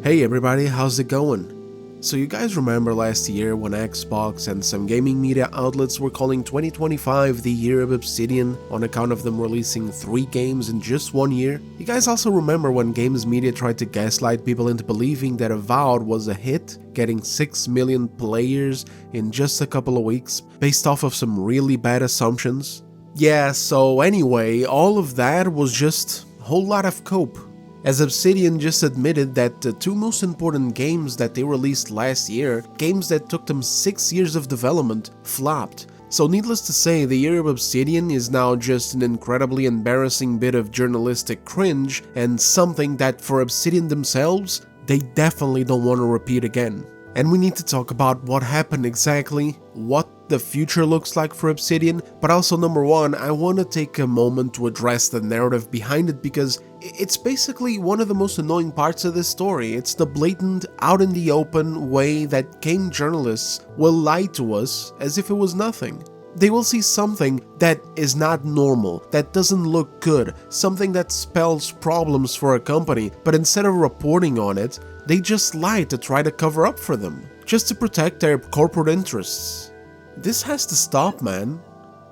Hey everybody, how's it going? So you guys remember last year when Xbox and some gaming media outlets were calling 2025 the year of Obsidian on account of them releasing 3 games in just 1 year? You guys also remember when games media tried to gaslight people into believing that Avowed was a hit, getting 6 million players in just a couple of weeks, based off of some really bad assumptions? Yeah, so anyway, all of that was just a whole lot of cope, as Obsidian just admitted that the 2 most important games that they released last year, games that took them 6 years of development, flopped. So needless to say, the year of Obsidian is now just an incredibly embarrassing bit of journalistic cringe, and something that for Obsidian themselves, they definitely don't want to repeat again. And we need to talk about what happened exactly, what the future looks like for Obsidian, but also number 1, I want to take a moment to address the narrative behind it because it's basically one of the most annoying parts of this story. It's the blatant, out in the open way that game journalists will lie to us as if it was nothing. They will see something that is not normal, that doesn't look good, something that spells problems for a company, but instead of reporting on it, they just lie to try to cover up for them, just to protect their corporate interests. This has to stop, man.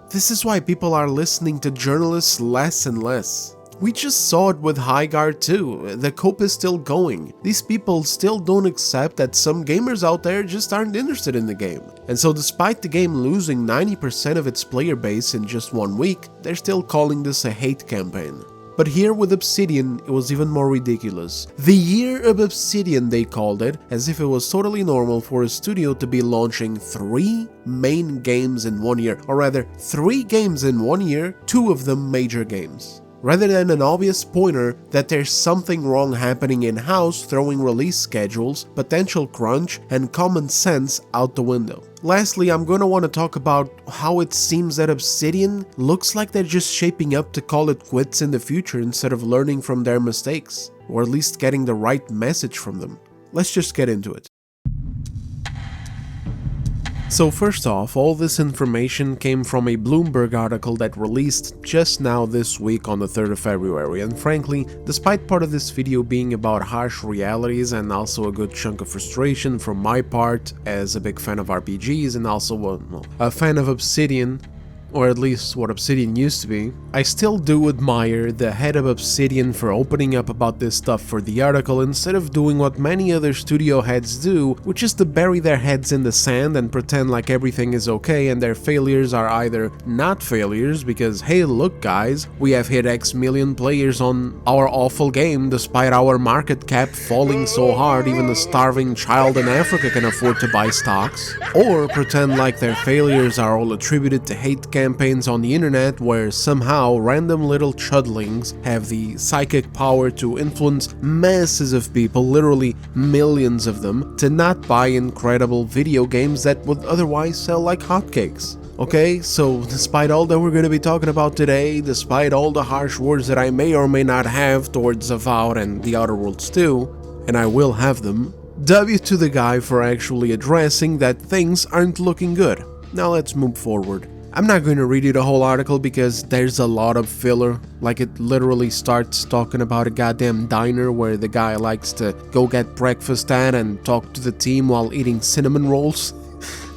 This is why people are listening to journalists less and less. We just saw it with Highguard too. The cope is still going. These people still don't accept that some gamers out there just aren't interested in the game. And so despite the game losing 90% of its player base in just 1 week, they're still calling this a hate campaign. But here with Obsidian, it was even more ridiculous. The year of Obsidian, they called it, as if it was totally normal for a studio to be launching 3 main games in 1 year, or rather 3 games in 1 year, 2 of them major games. Rather than an obvious pointer that there's something wrong happening in-house, throwing release schedules, potential crunch, and common sense out the window. Lastly, I'm gonna want to talk about how it seems that Obsidian looks like they're just shaping up to call it quits in the future instead of learning from their mistakes, or at least getting the right message from them. Let's just get into it. So first off, all this information came from a Bloomberg article that released just now this week on the 3rd of February, and frankly, despite part of this video being about harsh realities and also a good chunk of frustration from my part as a big fan of RPGs and also a fan of Obsidian, or at least what Obsidian used to be, I still do admire the head of Obsidian for opening up about this stuff for the article instead of doing what many other studio heads do, which is to bury their heads in the sand and pretend like everything is okay and their failures are either not failures because hey look guys, we have hit X million players on our awful game despite our market cap falling so hard even a starving child in Africa can afford to buy stocks, or pretend like their failures are all attributed to hate campaigns on the internet where somehow random little chudlings have the psychic power to influence masses of people, literally millions of them, to not buy incredible video games that would otherwise sell like hotcakes. Okay, so despite all that we're going to be talking about today, despite all the harsh words that I may or may not have towards Avowed and the Outer Worlds too, and I will have them, W to the guy for actually addressing that things aren't looking good. Now let's move forward. I'm not going to read you the whole article because there's a lot of filler, like it literally starts talking about a goddamn diner where the guy likes to go get breakfast at and talk to the team while eating cinnamon rolls.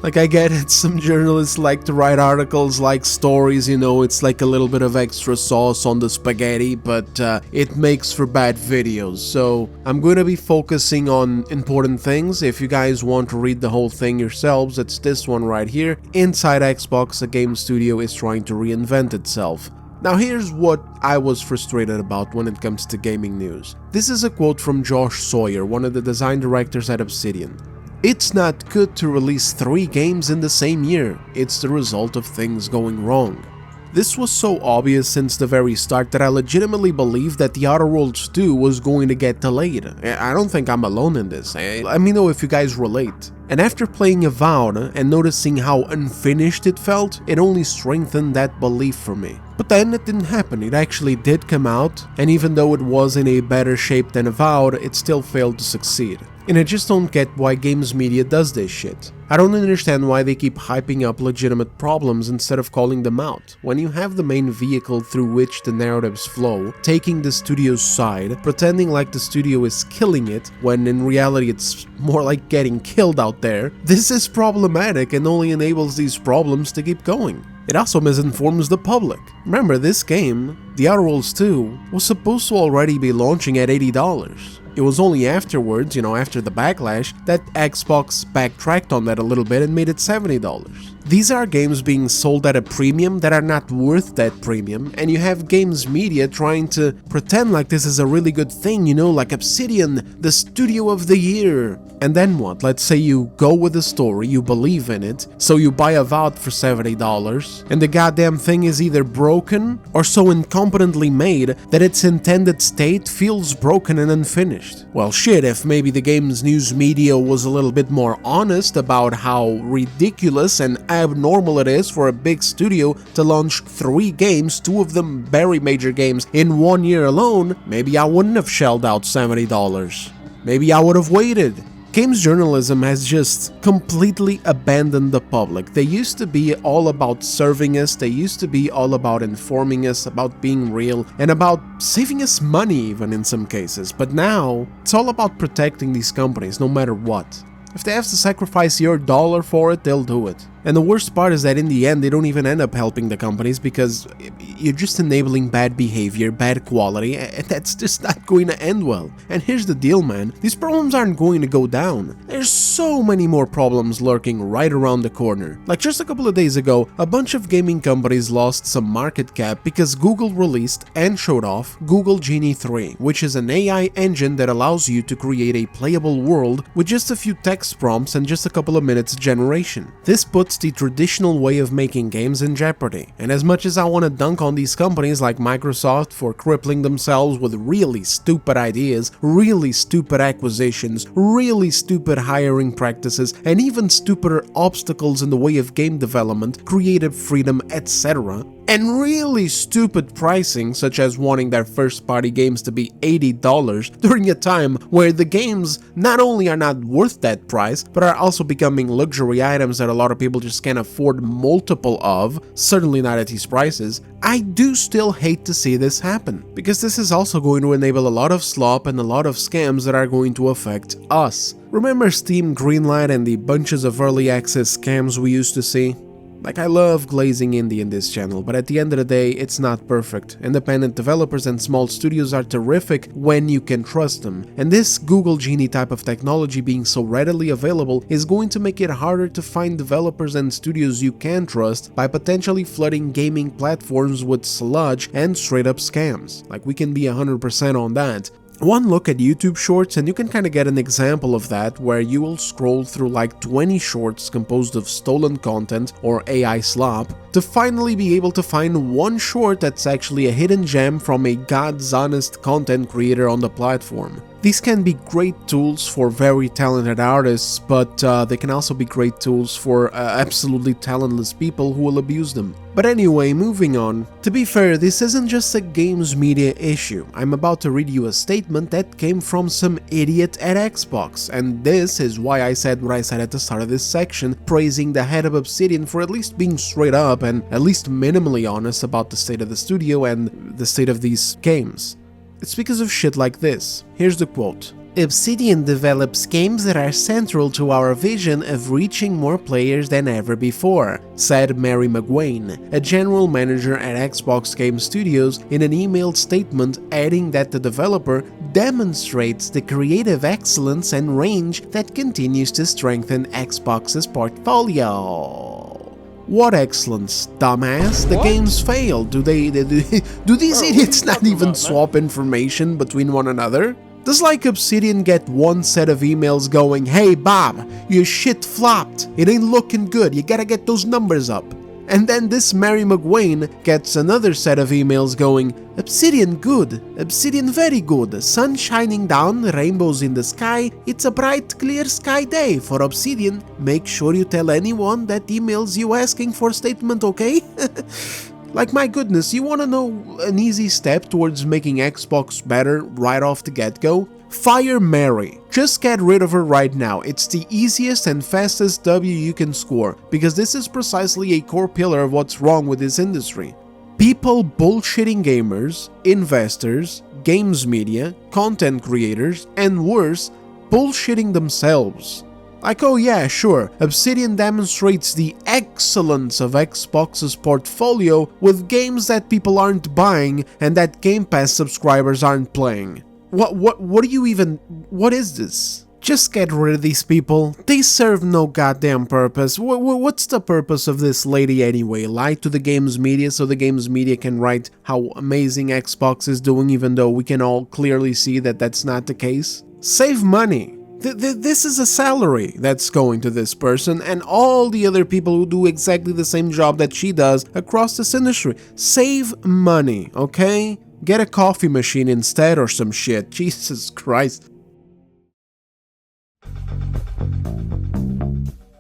Like I get it, some journalists like to write articles like stories, you know, it's like a little bit of extra sauce on the spaghetti, but it makes for bad videos. So I'm going to be focusing on important things. If you guys want to read the whole thing yourselves, it's this one right here. Inside Xbox, a game studio is trying to reinvent itself. Now here's what I was frustrated about when it comes to gaming news. This is a quote from Johsz, one of the design directors at Obsidian. It's not good to release 3 games in the same year, it's the result of things going wrong. This was so obvious since the very start that I legitimately believed that the Outer Worlds 2 was going to get delayed. I don't think I'm alone in this, let me know if you guys relate. And after playing Avowed and noticing how unfinished it felt, it only strengthened that belief for me. But then it didn't happen, it actually did come out, and even though it was in a better shape than Avowed, it still failed to succeed. And I just don't get why games media does this shit. I don't understand why they keep hyping up legitimate problems instead of calling them out. When you have the main vehicle through which the narratives flow, taking the studio's side, pretending like the studio is killing it, when in reality it's more like getting killed out there, this is problematic and only enables these problems to keep going. It also misinforms the public. Remember, this game, The Outer Worlds 2, was supposed to already be launching at $80. It was only afterwards, after the backlash, that Xbox backtracked on that a little bit and made it $70. These are games being sold at a premium that are not worth that premium, and you have games media trying to pretend like this is a really good thing, like Obsidian, the studio of the year. And then what? Let's say you go with the story, you believe in it, so you buy Avowed for $70, and the goddamn thing is either broken or so incompetently made that its intended state feels broken and unfinished. Well shit, if maybe the game's news media was a little bit more honest about how ridiculous and abnormal it is for a big studio to launch 3 games, 2 of them very major games, in 1 year alone, maybe I wouldn't have shelled out $70. Maybe I would have waited. Games journalism has just completely abandoned the public. They used to be all about serving us, they used to be all about informing us, about being real, and about saving us money even in some cases. But now, it's all about protecting these companies no matter what. If they have to sacrifice your dollar for it, they'll do it. And the worst part is that in the end, they don't even end up helping the companies because you're just enabling bad behavior, bad quality, and that's just not going to end well. And here's the deal, man. These problems aren't going to go down. There's so many more problems lurking right around the corner. Like just a couple of days ago, a bunch of gaming companies lost some market cap because Google released and showed off Google Genie 3, which is an AI engine that allows you to create a playable world with just a few text prompts and just a couple of minutes generation. This puts the traditional way of making games in jeopardy, and as much as I want to dunk on these companies like Microsoft for crippling themselves with really stupid ideas, really stupid acquisitions, really stupid hiring practices, and even stupider obstacles in the way of game development, creative freedom, etc., and really stupid pricing, such as wanting their first-party games to be $80 during a time where the games not only are not worth that price, but are also becoming luxury items that a lot of people just can't afford multiple of, certainly not at these prices. I do still hate to see this happen, because this is also going to enable a lot of slop and a lot of scams that are going to affect us. Remember Steam Greenlight and the bunches of early access scams we used to see? Like, I love glazing indie in this channel, but at the end of the day, it's not perfect. Independent developers and small studios are terrific when you can trust them, and this Google Genie type of technology being so readily available is going to make it harder to find developers and studios you can trust by potentially flooding gaming platforms with sludge and straight up scams. Like, we can be 100% on that. One look at YouTube Shorts and you can kind of get an example of that, where you will scroll through like 20 shorts composed of stolen content or AI slop to finally be able to find one short that's actually a hidden gem from a God's honest content creator on the platform. These can be great tools for very talented artists, but they can also be great tools for absolutely talentless people who will abuse them. But anyway, moving on. To be fair, this isn't just a games media issue. I'm about to read you a statement that came from some idiot at Xbox, and this is why I said what I said at the start of this section, praising the head of Obsidian for at least being straight up and at least minimally honest about the state of the studio and the state of these games. It's because of shit like this. Here's the quote. Obsidian develops games that are central to our vision of reaching more players than ever before, said Mary McGuane, a general manager at Xbox Game Studios, in an emailed statement, adding that the developer demonstrates the creative excellence and range that continues to strengthen Xbox's portfolio. What excellence, dumbass? The games fail. Do these idiots not even swap information between one another? Does like Obsidian get one set of emails going, hey Bob, your shit flopped, it ain't looking good, you gotta get those numbers up. And then this Mary McGuane gets another set of emails going, Obsidian good, Obsidian very good, sun shining down, rainbows in the sky, it's a bright clear sky day for Obsidian, make sure you tell anyone that emails you asking for statement, okay? Like, my goodness, you wanna know an easy step towards making Xbox better right off the get-go? Fire Mary. Just get rid of her right now. It's the easiest and fastest W you can score, because this is precisely a core pillar of what's wrong with this industry. People bullshitting gamers, investors, games media, content creators, and worse, bullshitting themselves. Like, oh yeah, sure, Obsidian demonstrates the excellence of Xbox's portfolio with games that people aren't buying and that Game Pass subscribers aren't playing. What do you even... what is this? Just get rid of these people. They serve no goddamn purpose. What's the purpose of this lady anyway? Lie to the games media so the games media can write how amazing Xbox is doing, even though we can all clearly see that that's not the case? Save money. This is a salary that's going to this person and all the other people who do exactly the same job that she does across this industry. Save money, okay? Get a coffee machine instead or some shit. Jesus Christ.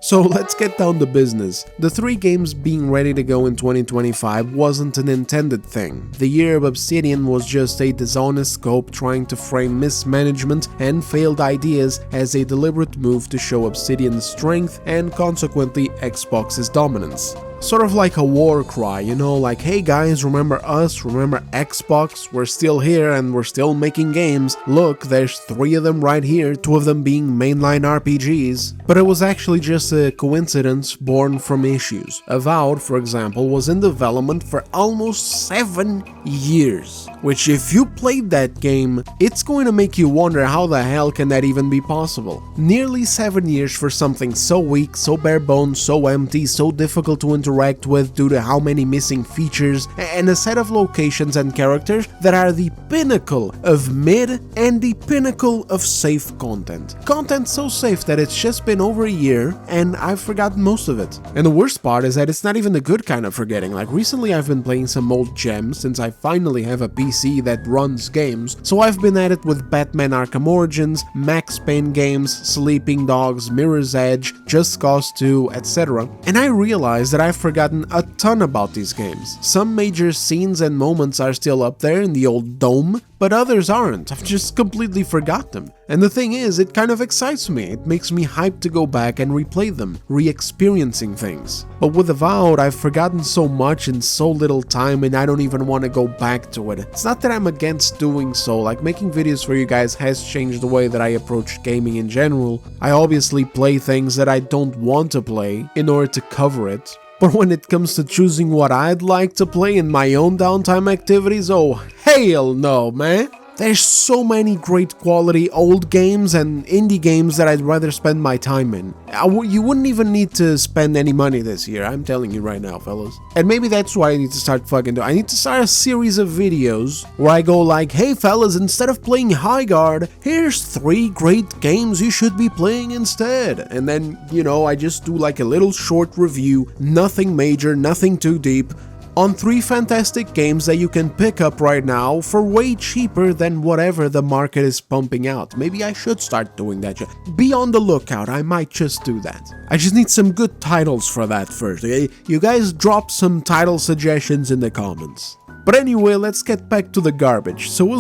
So let's get down to business. The 3 games being ready to go in 2025 wasn't an intended thing. The year of Obsidian was just a dishonest scope trying to frame mismanagement and failed ideas as a deliberate move to show Obsidian's strength and consequently Xbox's dominance. Sort of like a war cry, you know, like, hey guys, remember us, remember Xbox, we're still here and we're still making games, look, there's 3 of them right here, 2 of them being mainline RPGs. But it was actually just a coincidence born from issues. Avowed, for example, was in development for almost 7 years, which if you played that game, it's going to make you wonder how the hell can that even be possible. Nearly 7 years for something so weak, so bare bones, so empty, so difficult to interact with due to how many missing features, and a set of locations and characters that are the pinnacle of mid and the pinnacle of safe content. Content so safe that it's just been over a year and I've forgotten most of it. And the worst part is that it's not even the good kind of forgetting. Like, recently I've been playing some old gems since I finally have a PC that runs games, so I've been at it with Batman Arkham Origins, Max Payne games, Sleeping Dogs, Mirror's Edge, Just Cause 2, etc. And I realized that I've forgotten a ton about these games. Some major scenes and moments are still up there in the old dome, but others aren't. I've just completely forgot them. And the thing is, it kind of excites me. It makes me hyped to go back and replay them, re-experiencing things. But with Avowed, I've forgotten so much in so little time and I don't even want to go back to it. It's not that I'm against doing so, like making videos for you guys has changed the way that I approach gaming in general. I obviously play things that I don't want to play in order to cover it. But when it comes to choosing what I'd like to play in my own downtime activities, oh hell no, man! There's so many great quality old games and indie games that I'd rather spend my time in. You wouldn't even need to spend any money this year, I'm telling you right now, fellas. And maybe that's what I need to start fucking doing. I need to start a series of videos where I go like, hey fellas, instead of playing High Guard, here's 3 great games you should be playing instead. And then, you know, I just do like a little short review, nothing major, nothing too deep, on 3 fantastic games that you can pick up right now for way cheaper than whatever the market is pumping out. Maybe I should start doing that. Be on the lookout, I might just do that. I just need some good titles for that first. You guys drop some title suggestions in the comments. But anyway, let's get back to the garbage. So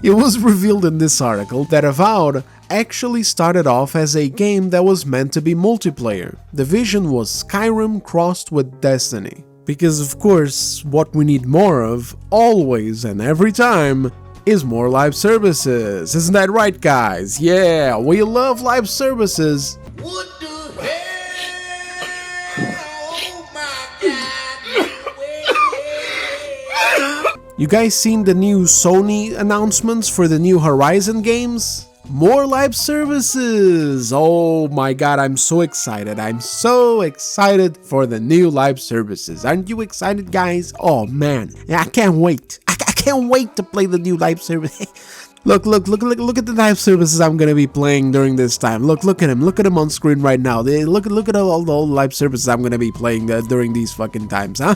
it was revealed in this article that Avowed actually started off as a game that was meant to be multiplayer. The vision was Skyrim crossed with Destiny. Because of course, what we need more of, always and every time, is more live services. Isn't that right, guys? Yeah, we love live services. What the hell? Oh my God. You guys seen the new Sony announcements for the new Horizon games? More live services! Oh my god, I'm so excited. I'm so excited for the new live services. Aren't you excited, guys? Oh man, I can't wait. I can't wait to play the new live service. Look at the live services I'm gonna be playing during this time. Look at him on screen right now. Look at all the live services I'm gonna be playing during these fucking times, huh?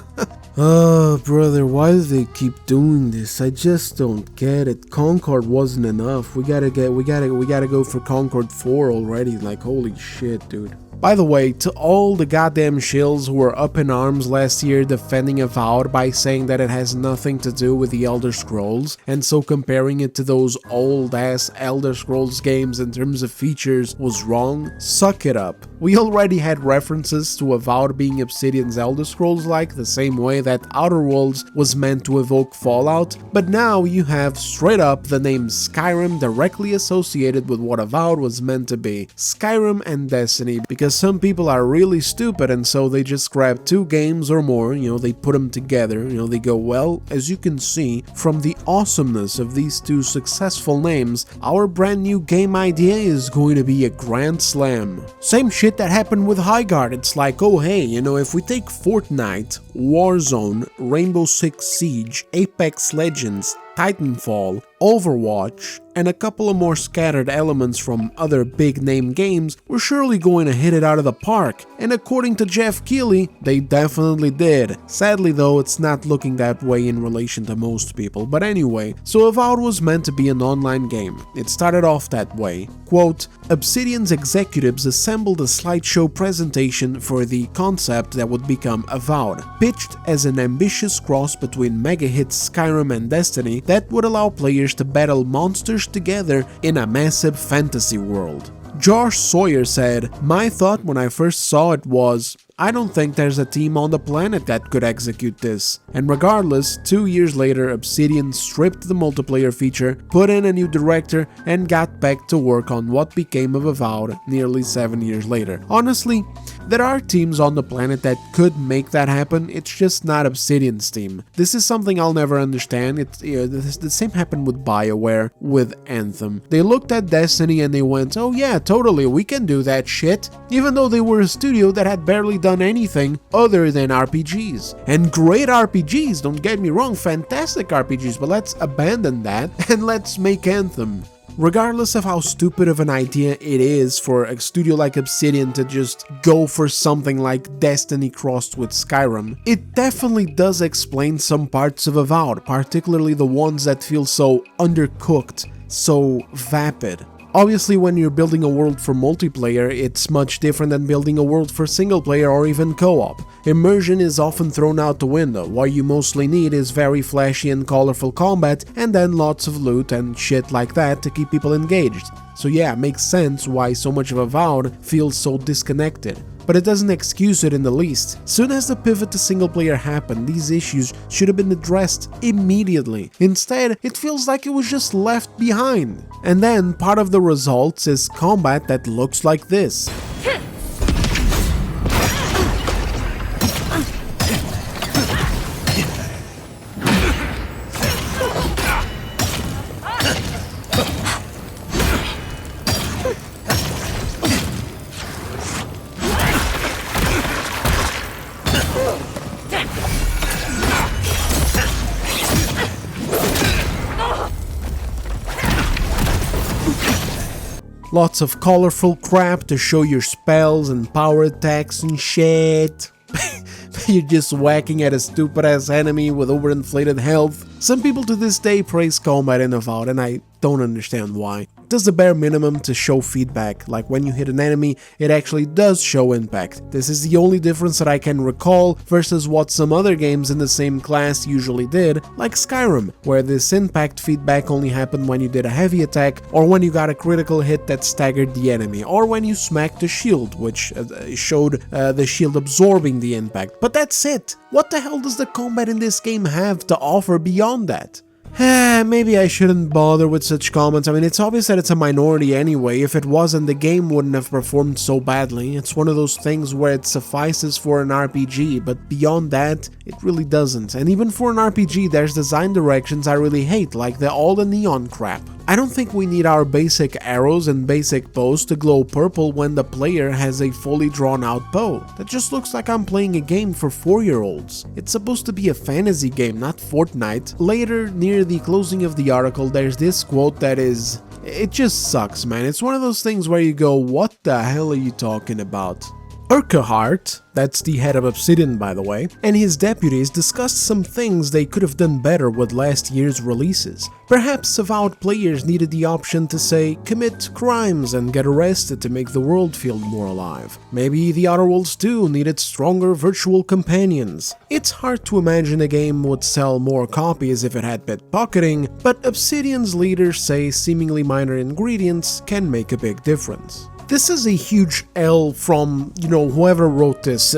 Oh, brother, why do they keep doing this? I just don't get it. Concord wasn't enough. We gotta go for Concord 4 already. Like, holy shit, dude. By the way, to all the goddamn shills who were up in arms last year defending Avowed by saying that it has nothing to do with the Elder Scrolls, and so comparing it to those old-ass Elder Scrolls games in terms of features was wrong, suck it up. We already had references to Avowed being Obsidian's Elder Scrolls-like, the same way that Outer Worlds was meant to evoke Fallout, but now you have straight up the name Skyrim directly associated with what Avowed was meant to be. Skyrim and Destiny, because some people are really stupid and so they just grab two games or more, they put them together, they go, well, as you can see from the awesomeness of these two successful names, our brand new game idea is going to be a grand slam. Same shit that happened with Highguard. It's like, oh hey, if we take Fortnite, Warzone, Rainbow Six Siege, Apex Legends, Titanfall, Overwatch, and a couple of more scattered elements from other big-name games, we're surely going to hit it out of the park, and according to Jeff Keighley, they definitely did. Sadly though, it's not looking that way in relation to most people, but anyway, so Avowed was meant to be an online game. It started off that way. Quote, Obsidian's executives assembled a slideshow presentation for the concept that would become Avowed, pitched as an ambitious cross between mega hits Skyrim and Destiny that would allow players to battle monsters together in a massive fantasy world. Josh Sawyer said, my thought when I first saw it was, I don't think there's a team on the planet that could execute this. And regardless, 2 years later, Obsidian stripped the multiplayer feature, put in a new director, and got back to work on what became of Avowed nearly 7 years later. Honestly, there are teams on the planet that could make that happen, it's just not Obsidian's team. This is something I'll never understand. The same happened with BioWare, with Anthem. They looked at Destiny and they went, oh yeah, totally, we can do that shit. Even though they were a studio that had barely done anything other than RPGs. And great RPGs, don't get me wrong, fantastic RPGs, but let's abandon that and let's make Anthem. Regardless of how stupid of an idea it is for a studio like Obsidian to just go for something like Destiny crossed with Skyrim, it definitely does explain some parts of Avowed, particularly the ones that feel so undercooked, so vapid. Obviously, when you're building a world for multiplayer, it's much different than building a world for single player or even co-op. Immersion is often thrown out the window. What you mostly need is very flashy and colorful combat, and then lots of loot and shit like that to keep people engaged. So yeah, it makes sense why so much of Avowed feels so disconnected. But it doesn't excuse it in the least. Soon as the pivot to single player happened, these issues should have been addressed immediately. Instead, it feels like it was just left behind. And then part of the results is combat that looks like this. Lots of colorful crap to show your spells and power attacks and shit. You're just whacking at a stupid ass enemy with overinflated health. Some people to this day praise combat in Avowed, and I don't understand why. It does the bare minimum to show feedback, like when you hit an enemy, it actually does show impact. This is the only difference that I can recall versus what some other games in the same class usually did, like Skyrim, where this impact feedback only happened when you did a heavy attack, or when you got a critical hit that staggered the enemy, or when you smacked a shield, which showed the shield absorbing the impact. But that's it! What the hell does the combat in this game have to offer beyond that? Maybe I shouldn't bother with such comments. I mean, it's obvious that it's a minority anyway. If it wasn't, the game wouldn't have performed so badly. It's one of those things where it suffices for an RPG, but beyond that, it really doesn't. And even for an RPG, there's design directions I really hate, like all the neon crap. I don't think we need our basic arrows and basic bows to glow purple when the player has a fully drawn out bow. That just looks like I'm playing a game for 4-year-olds. It's supposed to be a fantasy game, not Fortnite. Later, near the closing of the article, there's this quote that is... It just sucks, man. It's one of those things where you go, what the hell are you talking about? Urquhart, that's the head of Obsidian by the way, and his deputies discussed some things they could have done better with last year's releases. Perhaps Avowed players needed the option to say, commit crimes and get arrested to make the world feel more alive. Maybe the Outer Worlds 2 needed stronger virtual companions. It's hard to imagine a game would sell more copies if it had pickpocketing, but Obsidian's leaders say seemingly minor ingredients can make a big difference. This is a huge L from, whoever wrote this.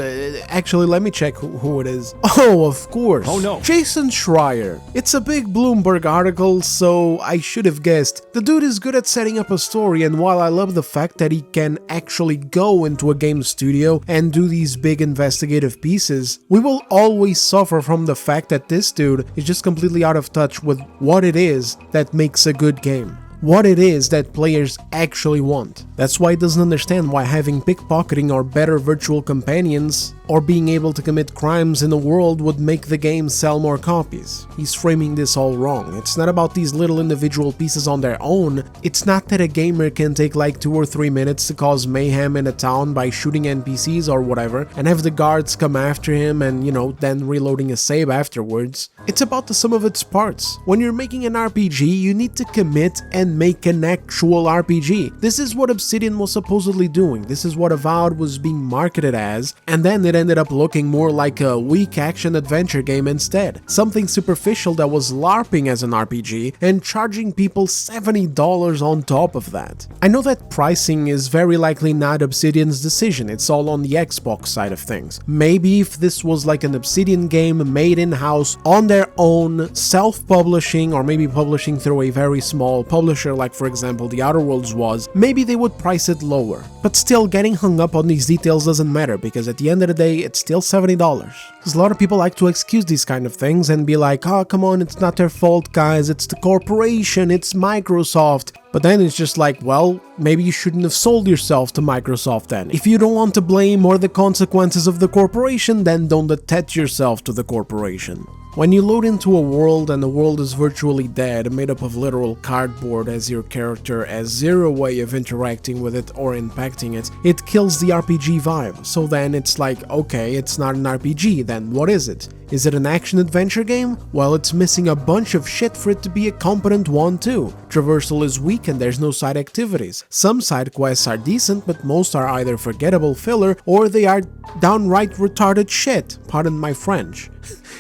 Actually, let me check who it is. Oh, of course. Oh no. Jason Schreier. It's a big Bloomberg article, so I should have guessed. The dude is good at setting up a story, and while I love the fact that he can actually go into a game studio and do these big investigative pieces, we will always suffer from the fact that this dude is just completely out of touch with what it is that makes a good game. What it is that players actually want. That's why he doesn't understand why having pickpocketing or better virtual companions or being able to commit crimes in the world would make the game sell more copies. He's framing this all wrong. It's not about these little individual pieces on their own. It's not that a gamer can take like 2 or 3 minutes to cause mayhem in a town by shooting NPCs or whatever and have the guards come after him and, then reloading a save afterwards. It's about the sum of its parts. When you're making an RPG, you need to commit and make an actual RPG. This is what Obsidian was supposedly doing. This is what Avowed was being marketed as, and then it ended up looking more like a weak action adventure game instead. Something superficial that was LARPing as an RPG and charging people $70 on top of that. I know that pricing is very likely not Obsidian's decision, it's all on the Xbox side of things. Maybe if this was like an Obsidian game made in-house on their own, self-publishing, or maybe publishing through a very small publisher like for example the Outer Worlds was, maybe they would price it lower. But still, getting hung up on these details doesn't matter because at the end of the day it's still $70. Because a lot of people like to excuse these kind of things and be like, oh come on, it's not their fault guys, it's the corporation, it's Microsoft. But then it's just like, well, maybe you shouldn't have sold yourself to Microsoft then. If you don't want to blame or the consequences of the corporation, then don't attach yourself to the corporation. When you load into a world and the world is virtually dead, made up of literal cardboard as your character has zero way of interacting with it or impacting it, it kills the RPG vibe. So then it's like, okay, it's not an RPG, then what is it? Is it an action-adventure game? Well, it's missing a bunch of shit for it to be a competent one too. Traversal is weak and there's no side activities. Some side quests are decent, but most are either forgettable filler or they are downright retarded shit. Pardon my French.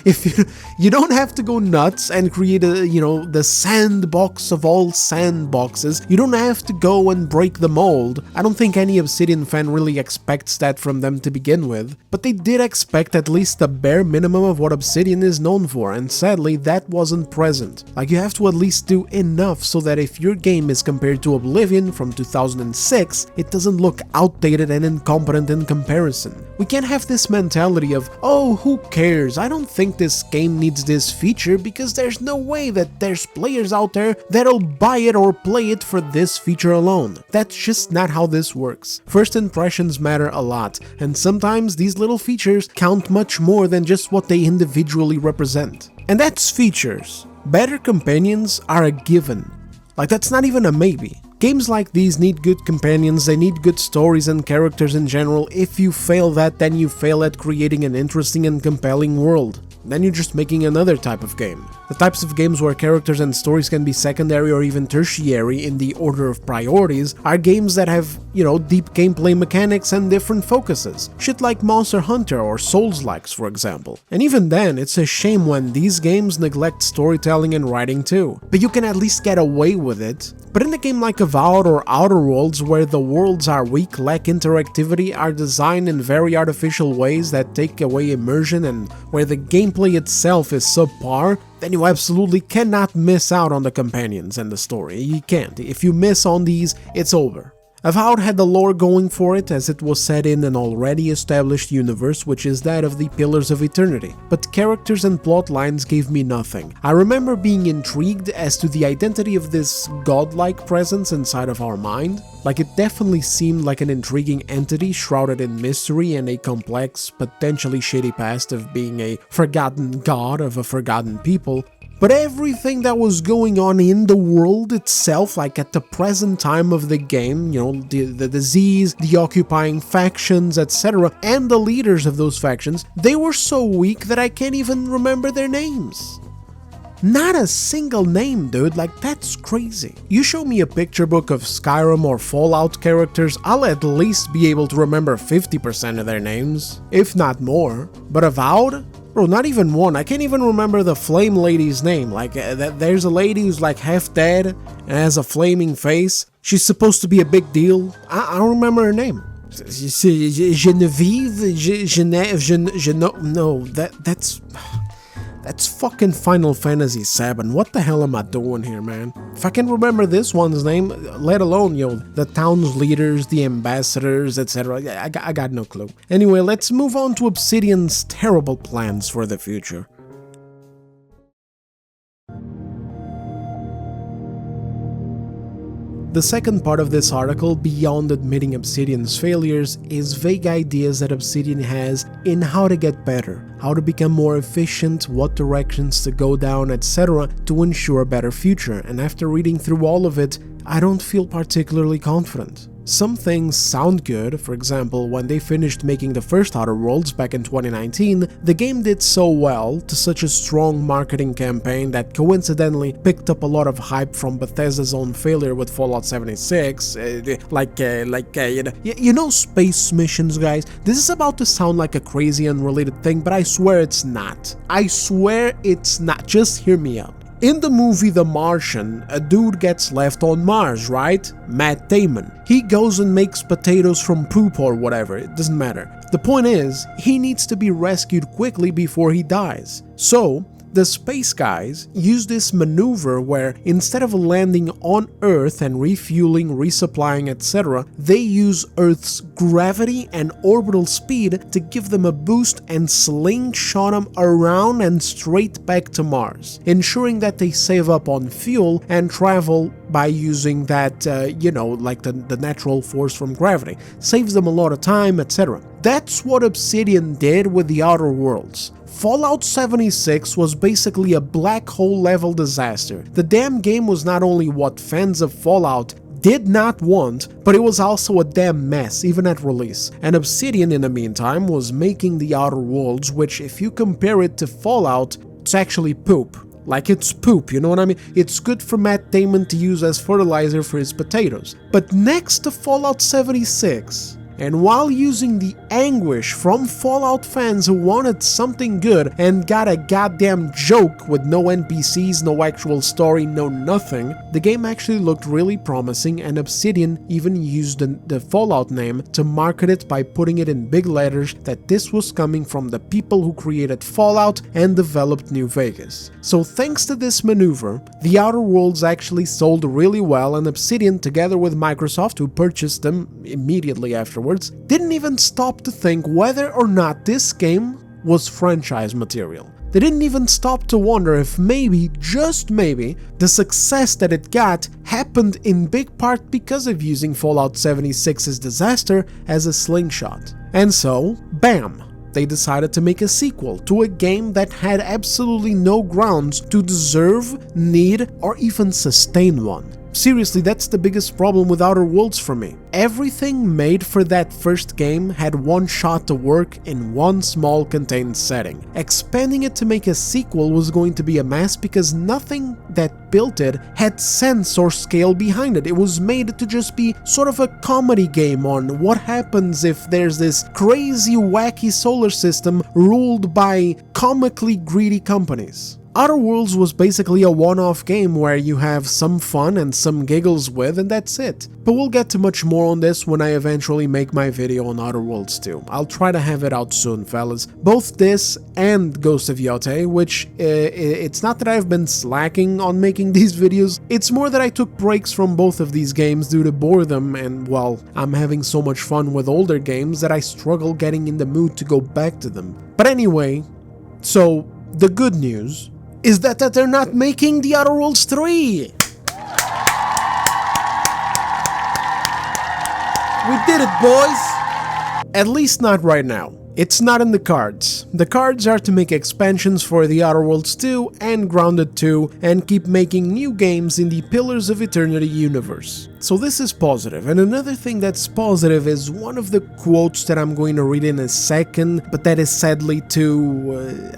If you don't have to go nuts and create the sandbox of all sandboxes, you don't have to go and break the mold. I don't think any Obsidian fan really expects that from them to begin with, but they did expect at least the bare minimum of what Obsidian is known for, and sadly that wasn't present. Like, you have to at least do enough so that if your game is compared to Oblivion from 2006, it doesn't look outdated and incompetent in comparison. We can't have this mentality of, oh, who cares, I don't think this game needs this feature because there's no way that there's players out there that'll buy it or play it for this feature alone. That's just not how this works. First impressions matter a lot, and sometimes these little features count much more than just what they individually represent. And that's features. Better companions are a given. Like, that's not even a maybe. Games like these need good companions, they need good stories and characters in general. If you fail that, then you fail at creating an interesting and compelling world. Then you're just making another type of game. The types of games where characters and stories can be secondary or even tertiary in the order of priorities are games that have, deep gameplay mechanics and different focuses. Shit like Monster Hunter or Souls-likes, for example. And even then, it's a shame when these games neglect storytelling and writing too. But you can at least get away with it. But in a game like Avowed or Outer Worlds, where the worlds are weak, lack interactivity, are designed in very artificial ways that take away immersion, and where the gameplay itself is subpar, then you absolutely cannot miss out on the companions and the story. You can't. If you miss on these, it's over. Avowed had the lore going for it, as it was set in an already established universe, which is that of the Pillars of Eternity, but characters and plot lines gave me nothing. I remember being intrigued as to the identity of this godlike presence inside of our mind. Like, it definitely seemed like an intriguing entity shrouded in mystery and a complex, potentially shady past of being a forgotten god of a forgotten people. But everything that was going on in the world itself, like at the present time of the game, you know, the disease, the occupying factions, etc., and the leaders of those factions, they were so weak that I can't even remember their names. Not a single name, dude, like that's crazy. You show me a picture book of Skyrim or Fallout characters, I'll at least be able to remember 50% of their names, if not more. But Avowed? Bro, not even one. I can't even remember the flame lady's name. Like, there's a lady who's like half dead and has a flaming face. She's supposed to be a big deal. I don't remember her name. Genevieve? No, that's fucking Final Fantasy VII. What the hell am I doing here, man? If I can remember this one's name, let alone, yo, the town's leaders, the ambassadors, etc., I got no clue. Anyway, let's move on to Obsidian's terrible plans for the future. The second part of this article, beyond admitting Obsidian's failures, is vague ideas that Obsidian has in how to get better, how to become more efficient, what directions to go down, etc. to ensure a better future, and after reading through all of it, I don't feel particularly confident. Some things sound good. For example, when they finished making the first Outer Worlds back in 2019, the game did so well, to such a strong marketing campaign that coincidentally picked up a lot of hype from Bethesda's own failure with Fallout 76, you know space missions, guys? This is about to sound like a crazy unrelated thing, but I swear it's not. I swear it's not. Just hear me out. In the movie The Martian, a dude gets left on Mars, right? Matt Damon. He goes and makes potatoes from poop or whatever, it doesn't matter. The point is, he needs to be rescued quickly before he dies. So, the space guys use this maneuver where instead of landing on Earth and refueling, resupplying, etc., they use Earth's gravity and orbital speed to give them a boost and slingshot them around and straight back to Mars, ensuring that they save up on fuel and travel by using that, like the natural force from gravity. Saves them a lot of time, etc. That's what Obsidian did with the Outer Worlds. Fallout 76 was basically a black hole level disaster. The damn game was not only what fans of Fallout did not want, but it was also a damn mess, even at release. And Obsidian, in the meantime, was making the Outer Worlds, which, if you compare it to Fallout, it's actually poop. Like, it's poop, you know what I mean? It's good for Matt Damon to use as fertilizer for his potatoes. But next to Fallout 76, and while using the anguish from Fallout fans who wanted something good and got a goddamn joke with no NPCs, no actual story, no nothing, the game actually looked really promising, and Obsidian even used the Fallout name to market it by putting it in big letters that this was coming from the people who created Fallout and developed New Vegas. So thanks to this maneuver, the Outer Worlds actually sold really well, and Obsidian, together with Microsoft, who purchased them immediately afterwards, didn't even stop to think whether or not this game was franchise material. They didn't even stop to wonder if maybe, just maybe, the success that it got happened in big part because of using Fallout 76's disaster as a slingshot. And so, bam! They decided to make a sequel to a game that had absolutely no grounds to deserve, need, or even sustain one. Seriously, that's the biggest problem with Outer Worlds for me. Everything made for that first game had one shot to work in one small contained setting. Expanding it to make a sequel was going to be a mess because nothing that built it had sense or scale behind it. It was made to just be sort of a comedy game on what happens if there's this crazy wacky solar system ruled by comically greedy companies. Outer Worlds was basically a one-off game where you have some fun and some giggles with, and that's it. But we'll get to much more on this when I eventually make my video on Outer Worlds 2. I'll try to have it out soon, fellas. Both this and Ghost of Yotei, which it's not that I've been slacking on making these videos, it's more that I took breaks from both of these games due to boredom, and well, I'm having so much fun with older games that I struggle getting in the mood to go back to them. But anyway, so the good news is that they're not making the Outer Worlds 3! We did it, boys! At least not right now. It's not in the cards. The cards are to make expansions for the Outer Worlds 2 and Grounded 2 and keep making new games in the Pillars of Eternity universe. So this is positive, and another thing that's positive is one of the quotes that I'm going to read in a second, but that is sadly too,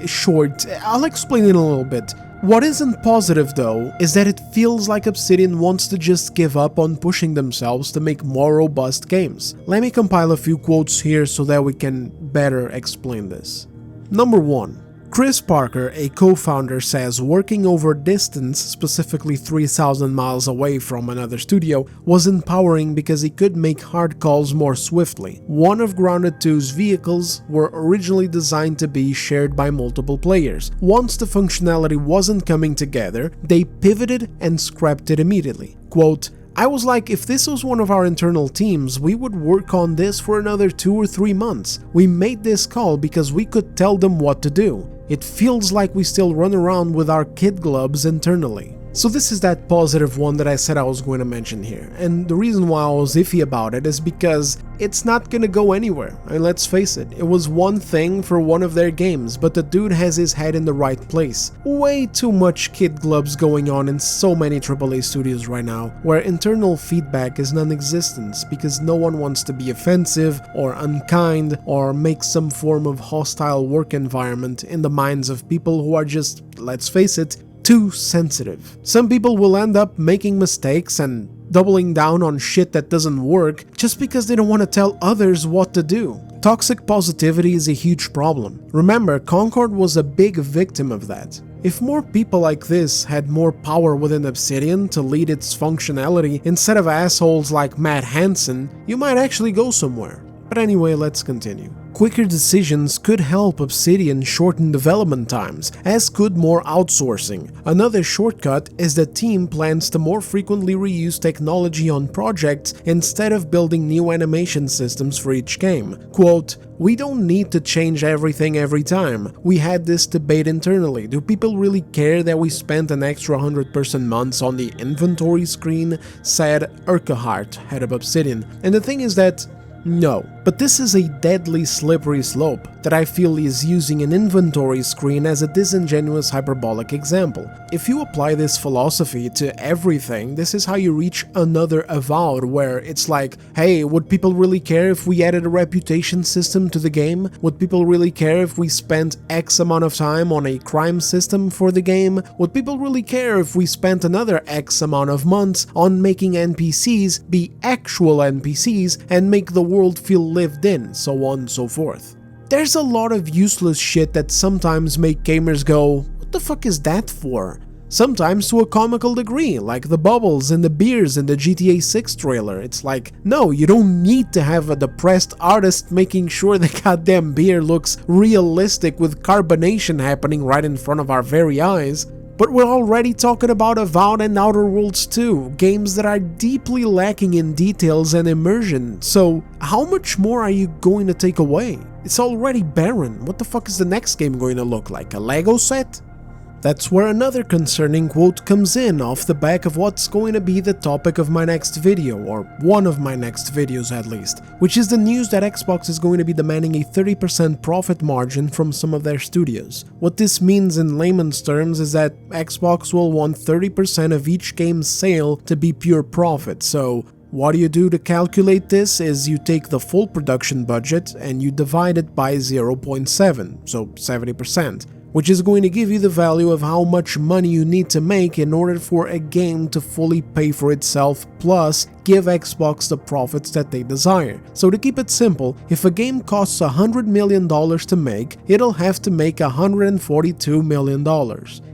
short. I'll explain it in a little bit. What isn't positive though, is that it feels like Obsidian wants to just give up on pushing themselves to make more robust games. Let me compile a few quotes here so that we can better explain this. Number 1. Chris Parker, a co-founder, says working over distance, specifically 3,000 miles away from another studio, was empowering because he could make hard calls more swiftly. One of Grounded 2's vehicles were originally designed to be shared by multiple players. Once the functionality wasn't coming together, they pivoted and scrapped it immediately. Quote, I was like, if this was one of our internal teams, we would work on this for another 2 or 3 months. We made this call because we could tell them what to do. It feels like we still run around with our kid gloves internally. So this is that positive one that I said I was going to mention here, and the reason why I was iffy about it is because it's not gonna go anywhere. I mean, let's face it, it was one thing for one of their games, but the dude has his head in the right place. Way too much kid gloves going on in so many AAA studios right now, where internal feedback is non-existent because no one wants to be offensive or unkind or make some form of hostile work environment in the minds of people who are just, let's face it, too sensitive. Some people will end up making mistakes and doubling down on shit that doesn't work just because they don't want to tell others what to do. Toxic positivity is a huge problem. Remember, Concord was a big victim of that. If more people like this had more power within Obsidian to lead its functionality instead of assholes like Matt Hansen, you might actually go somewhere. But anyway, let's continue. Quicker decisions could help Obsidian shorten development times, as could more outsourcing. Another shortcut is the team plans to more frequently reuse technology on projects instead of building new animation systems for each game. Quote, we don't need to change everything every time. We had this debate internally. Do people really care that we spent an extra 100-person months on the inventory screen? Said Urquhart, head of Obsidian. And the thing is that no, but this is a deadly slippery slope that I feel is using an inventory screen as a disingenuous hyperbolic example. If you apply this philosophy to everything, this is how you reach another Avowed where it's like, hey, would people really care if we added a reputation system to the game? Would people really care if we spent X amount of time on a crime system for the game? Would people really care if we spent another X amount of months on making NPCs be actual NPCs and make the world feel lived in, so on and so forth. There's a lot of useless shit that sometimes make gamers go, what the fuck is that for? Sometimes to a comical degree, like the bubbles and the beers in the GTA 6 trailer. It's like, no, you don't need to have a depressed artist making sure the goddamn beer looks realistic with carbonation happening right in front of our very eyes. But we're already talking about Avowed and Outer Worlds 2, games that are deeply lacking in details and immersion, so how much more are you going to take away? It's already barren. What the fuck is the next game going to look like? A Lego set? That's where another concerning quote comes in off the back of what's going to be the topic of my next video, or one of my next videos at least, which is the news that Xbox is going to be demanding a 30% profit margin from some of their studios. What this means in layman's terms is that Xbox will want 30% of each game's sale to be pure profit, so what you do to calculate this is you take the full production budget and you divide it by 0.7, so 70%. Which is going to give you the value of how much money you need to make in order for a game to fully pay for itself, plus give Xbox the profits that they desire. So to keep it simple, if a game costs $100 million to make, it'll have to make $142 million.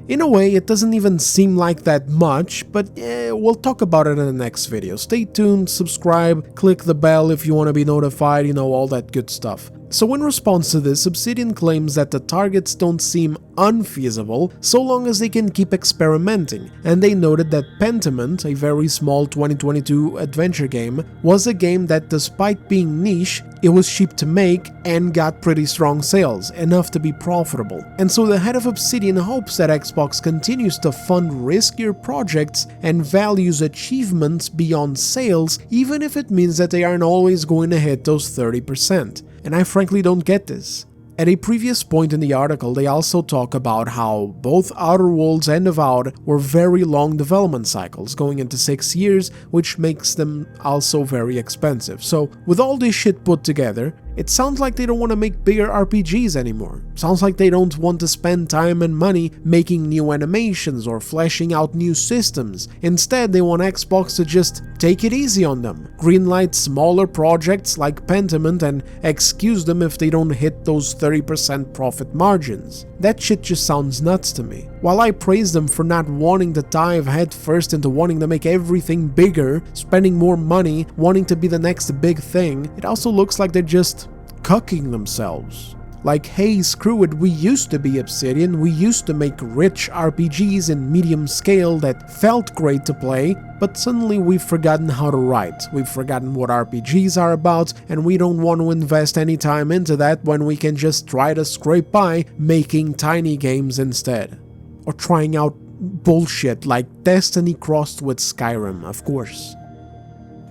In a way, it doesn't even seem like that much, but we'll talk about it in the next video. Stay tuned, subscribe, click the bell if you want to be notified, all that good stuff. So in response to this, Obsidian claims that the targets don't seem unfeasible so long as they can keep experimenting, and they noted that Pentiment, a very small 2022 adventure game, was a game that despite being niche, it was cheap to make and got pretty strong sales, enough to be profitable. And so the head of Obsidian hopes that Xbox continues to fund riskier projects and values achievements beyond sales, even if it means that they aren't always going to hit those 30%. And I frankly don't get this. At a previous point in the article, they also talk about how both Outer Worlds and Avowed were very long development cycles, going into 6 years, which makes them also very expensive. So, with all this shit put together, it sounds like they don't want to make bigger RPGs anymore. Sounds like they don't want to spend time and money making new animations or fleshing out new systems. Instead, they want Xbox to just take it easy on them, greenlight smaller projects like Pentiment and excuse them if they don't hit those 30% profit margins. That shit just sounds nuts to me. While I praise them for not wanting to dive headfirst into wanting to make everything bigger, spending more money, wanting to be the next big thing, it also looks like they're just cucking themselves. Like, hey, screw it, we used to be Obsidian, we used to make rich RPGs in medium scale that felt great to play, but suddenly we've forgotten how to write, we've forgotten what RPGs are about, and we don't want to invest any time into that when we can just try to scrape by making tiny games instead. Or trying out bullshit like Destiny crossed with Skyrim, of course.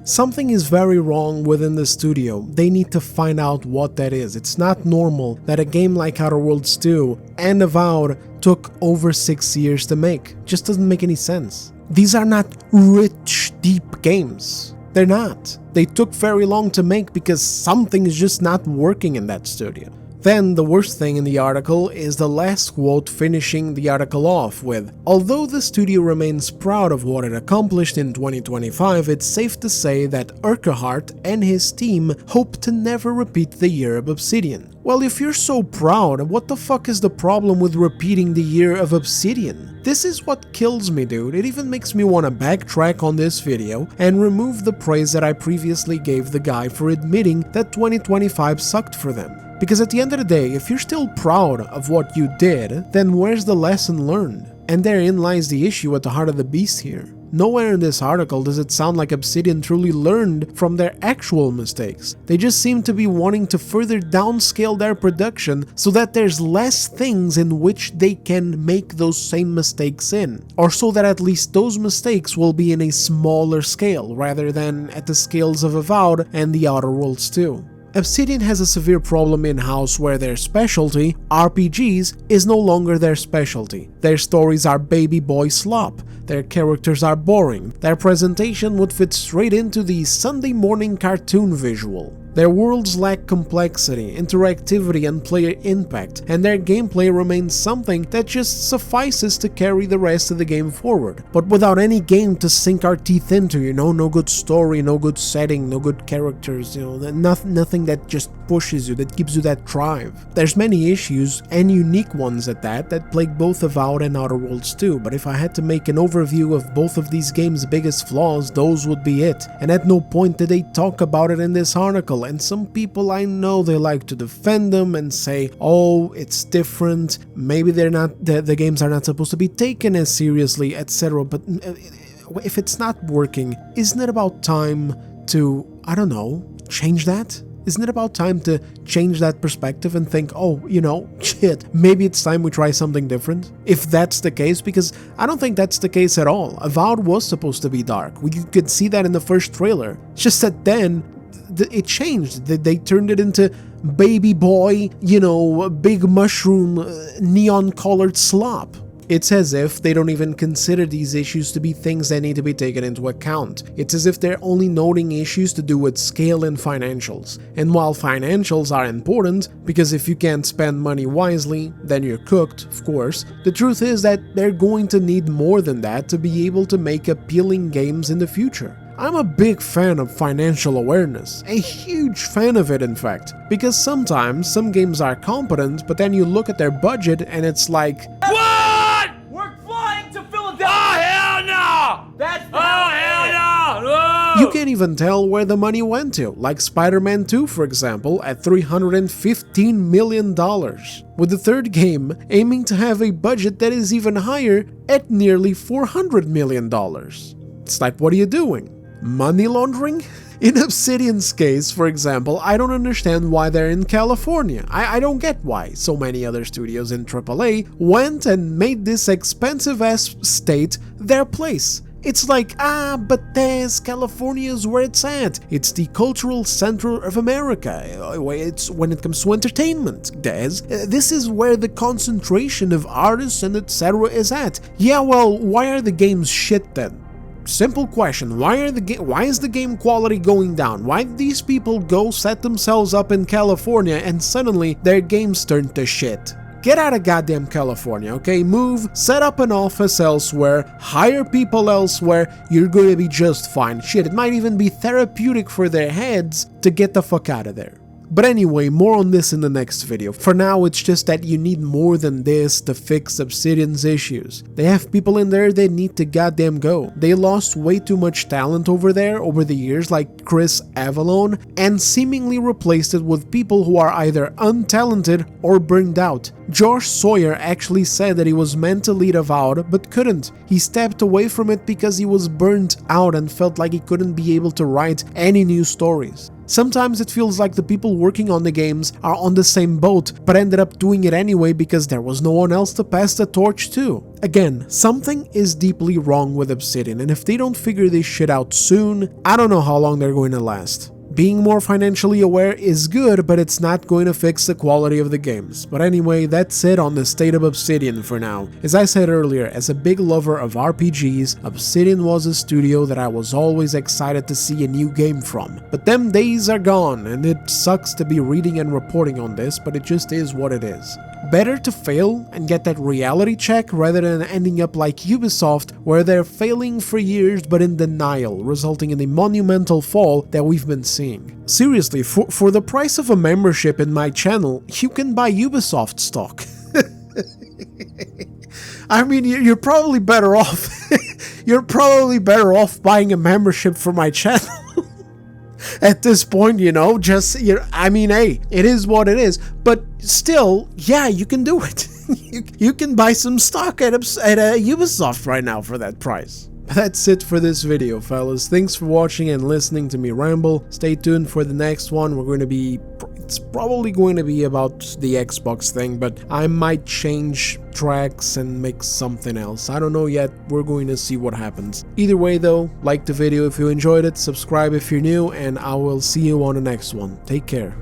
Something is very wrong within the studio. They need to find out what that is. It's not normal that a game like Outer Worlds 2 and Avowed took over 6 years to make. Just doesn't make any sense. These are not rich, deep games. They're not. They took very long to make because something is just not working in that studio. Then, the worst thing in the article is the last quote finishing the article off with, "Although the studio remains proud of what it accomplished in 2025, it's safe to say that Urquhart and his team hope to never repeat the year of Obsidian." Well, if you're so proud, what the fuck is the problem with repeating the year of Obsidian? This is what kills me, dude. It even makes me want to backtrack on this video and remove the praise that I previously gave the guy for admitting that 2025 sucked for them. Because at the end of the day, if you're still proud of what you did, then where's the lesson learned? And therein lies the issue at the heart of the beast here. Nowhere in this article does it sound like Obsidian truly learned from their actual mistakes. They just seem to be wanting to further downscale their production so that there's less things in which they can make those same mistakes in. Or so that at least those mistakes will be in a smaller scale, rather than at the scales of Avowed and the Outer Worlds 2. Obsidian has a severe problem in-house where their specialty, RPGs, is no longer their specialty. Their stories are baby boy slop, their characters are boring, their presentation would fit straight into the Sunday morning cartoon visual. Their worlds lack complexity, interactivity, and player impact, and their gameplay remains something that just suffices to carry the rest of the game forward, but without any game to sink our teeth into, no good story, no good setting, no good characters, nothing that just pushes you, that gives you that drive. There's many issues, and unique ones at that plague both Avowed and Outer Worlds 2, but if I had to make an overview of both of these games' biggest flaws, those would be it, and at no point did they talk about it in this article. And some people, I know, they like to defend them and say, oh, it's different, maybe they're not, the games are not supposed to be taken as seriously, etc. But if it's not working, isn't it about time to, I don't know, change that? Isn't it about time to change that perspective and think, oh, shit, maybe it's time we try something different? If that's the case, because I don't think that's the case at all. Avowed was supposed to be dark. You could see that in the first trailer. It's just that then it changed. They turned it into baby boy, big mushroom, neon-colored slop. It's as if they don't even consider these issues to be things that need to be taken into account. It's as if they're only noting issues to do with scale and financials. And while financials are important, because if you can't spend money wisely, then you're cooked, of course, the truth is that they're going to need more than that to be able to make appealing games in the future. I'm a big fan of financial awareness, a huge fan of it in fact, because sometimes some games are competent, but then you look at their budget and it's like, what? We're flying to Philadelphia! Oh hell no! That's hell no! you can't even tell where the money went to, like Spider-Man 2 for example, at $315 million, with the third game aiming to have a budget that is even higher at nearly $400 million. It's like, what are you doing? Money laundering? In Obsidian's case, for example, I don't understand why they're in California. I don't get why so many other studios in AAA went and made this expensive-ass state their place. It's like, but Des, California's where it's at. It's the cultural center of America. It's when it comes to entertainment, Des. This is where the concentration of artists and etc. is at. Yeah, well, why are the games shit then? Simple question, why is the game quality going down? Why did these people go set themselves up in California and suddenly their games turn to shit? Get out of goddamn California, okay? Move, set up an office elsewhere, hire people elsewhere, you're gonna be just fine. Shit, it might even be therapeutic for their heads to get the fuck out of there. But anyway, more on this in the next video. For now, it's just that you need more than this to fix Obsidian's issues. They have people in there that need to goddamn go. They lost way too much talent over there over the years, like Chris Avellone, and seemingly replaced it with people who are either untalented or burned out. Josh Sawyer actually said that he was meant to lead Avowed, but couldn't. He stepped away from it because he was burnt out and felt like he couldn't be able to write any new stories. Sometimes it feels like the people working on the games are on the same boat, but ended up doing it anyway because there was no one else to pass the torch to. Again, something is deeply wrong with Obsidian, and if they don't figure this shit out soon, I don't know how long they're going to last. Being more financially aware is good, but it's not going to fix the quality of the games. But anyway, that's it on the state of Obsidian for now. As I said earlier, as a big lover of RPGs, Obsidian was a studio that I was always excited to see a new game from. But them days are gone, and it sucks to be reading and reporting on this, but it just is what it is. Better to fail and get that reality check rather than ending up like Ubisoft, where they're failing for years but in denial, resulting in the monumental fall that we've been seeing. Seriously, for the price of a membership in my channel, you can buy Ubisoft stock. I mean, you're probably better off. You're probably better off buying a membership for my channel. At this point, you know, I mean, hey, it is what it is, but still, yeah, you can do it. you can buy some stock at Ubisoft right now for that price. That's it for this video, fellas. Thanks for watching and listening to me ramble. Stay tuned for the next one. It's probably going to be about the Xbox thing, but I might change tracks and make something else. I don't know yet. We're going to see what happens. Either way though, like the video if you enjoyed it, subscribe if you're new, and I will see you on the next one. Take care.